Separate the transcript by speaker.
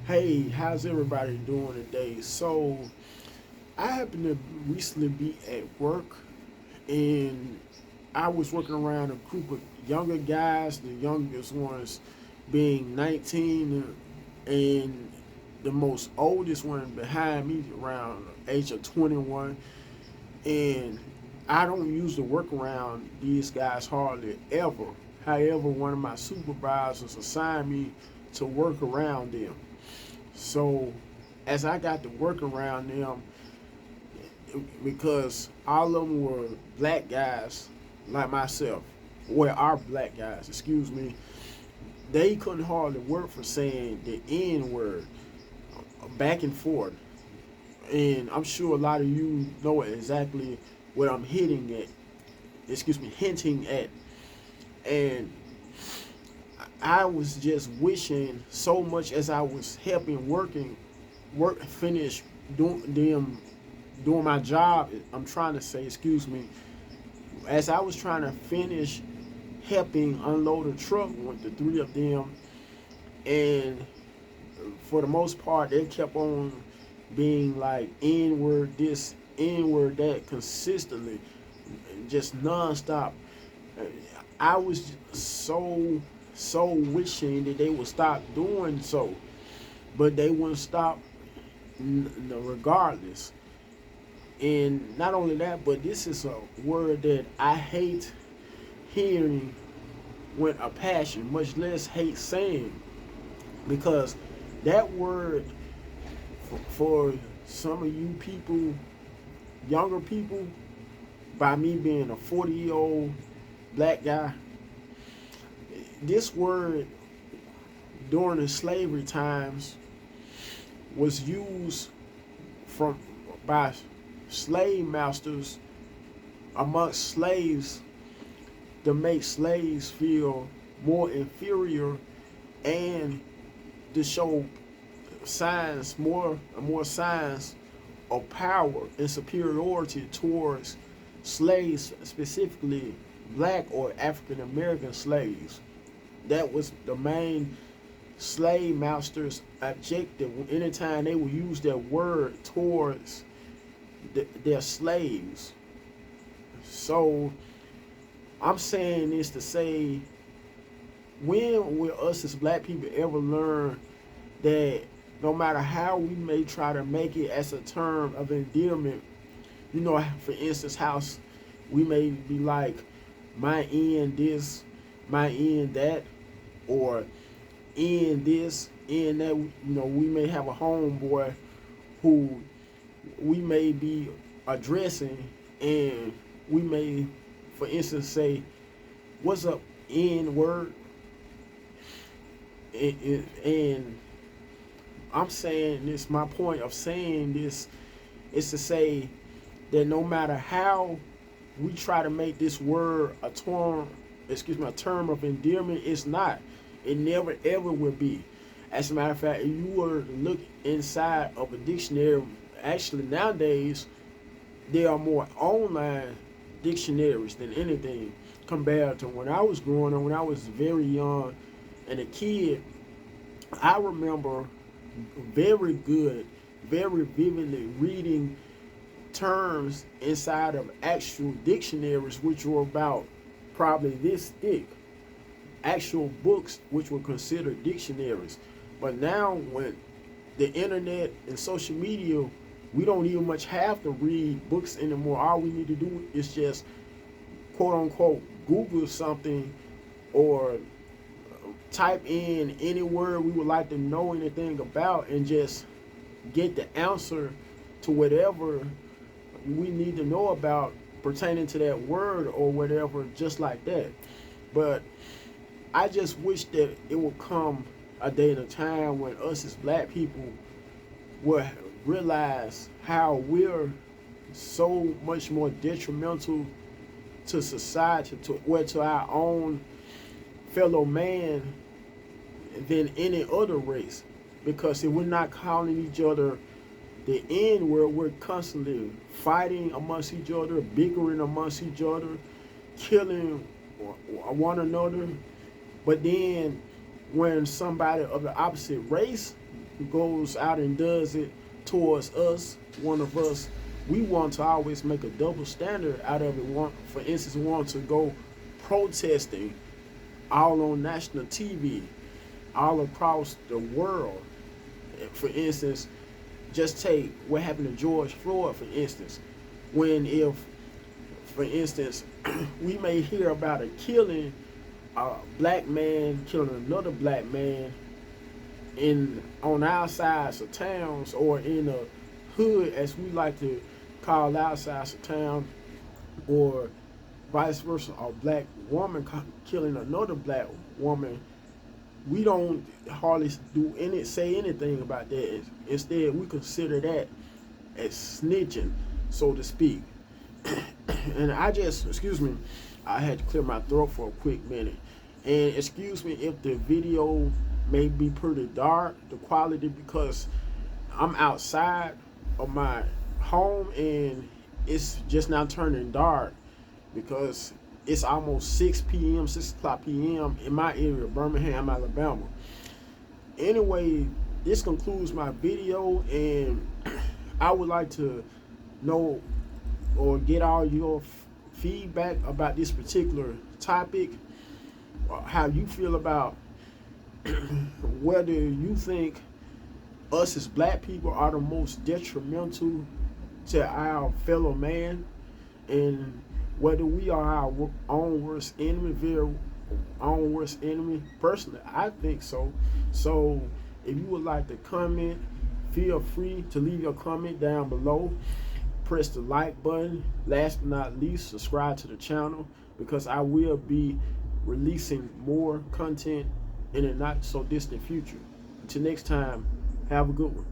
Speaker 1: Hey, how's everybody doing today? So, I happen to recently be at work and I was working around a group of younger guys, the youngest ones being 19 and the most oldest one behind me around the age of 21. And I don't usually work around these guys hardly ever. However, one of my supervisors assigned me to work around them. So as I got to work around them, because all of them were black guys like myself, well, are black guys, excuse me, they couldn't hardly work for saying the N word back and forth. And I'm sure a lot of you know exactly what I'm hitting at, excuse me, hinting at. And I was just wishing so much as I was helping finish doing my job. I'm trying to say, excuse me, as I was trying to finish helping unload a truck with the three of them, and for the most part, they kept on being like N word this, N word that consistently, just nonstop. I was so wishing that they would stop doing so, but they wouldn't stop regardless. And not only that, but this is a word that I hate hearing with a passion, much less hate saying, because that word for some of you people, younger people, by me being a 40-year-old black guy, this word during the slavery times was used from by slave masters amongst slaves to make slaves feel more inferior and to show signs, more and more signs of power and superiority towards slaves, specifically black or African American slaves. That was the main slave masters' objective anytime they would use that word towards their slaves. So I'm saying this to say, when will us as black people ever learn that no matter how we may try to make it as a term of endearment, for instance, how we may be like, my end this, my end that, or end this, end that. We may have a homeboy who we may be addressing, and we may, for instance, say, "What's up, N word?" And I'm saying this. My point of saying this is to say that no matter how we try to make this word a term of endearment, it's not. It never ever will be. As a matter of fact, if you were to look inside of a dictionary, actually nowadays there are more online dictionaries than anything compared to when I was growing up, when I was very young and a kid. I remember very good, very vividly reading terms inside of actual dictionaries, which were about probably this thick, actual books which were considered dictionaries. But now, when the internet and social media, we don't even much have to read books anymore. All we need to do is just, quote unquote, Google something, or type in any word we would like to know anything about, and just get the answer to whatever we need to know about pertaining to that word or whatever, just like that. But I just wish that it would come a day and a time when us as black people would realize how we're so much more detrimental to society, to our own fellow man, than any other race. Because if we're not calling each other the N word, we're constantly fighting amongst each other, bickering amongst each other, killing one another. But then when somebody of the opposite race goes out and does it towards us, one of us, we want to always make a double standard out of it. Want, for instance, want to go protesting all on national TV, all across the world. For instance, just take what happened to George Floyd, for instance. When if, for instance, we may hear about a killing, a black man killing another black man in on our sides of towns, or in a hood, as we like to call our sides of town, or vice versa, a black woman killing another black woman, we don't hardly say anything about that. Instead, we consider that as snitching, so to speak. And excuse me, I had to clear my throat for a quick minute. And excuse me if the video may be pretty dark, the quality, because I'm outside of my home and it's just now turning dark, because it's almost 6 p.m., 6 o'clock p.m. in my area, Birmingham, Alabama. Anyway, this concludes my video, and I would like to know or get all your feedback about this particular topic, how you feel about whether you think us as black people are the most detrimental to our fellow man, and whether we are our own worst enemy, very own worst enemy. Personally, I think so. So if you would like to comment, feel free to leave your comment down below. Press the like button. Last but not least, subscribe to the channel, because I will be releasing more content in a not so distant future. Until next time, have a good one.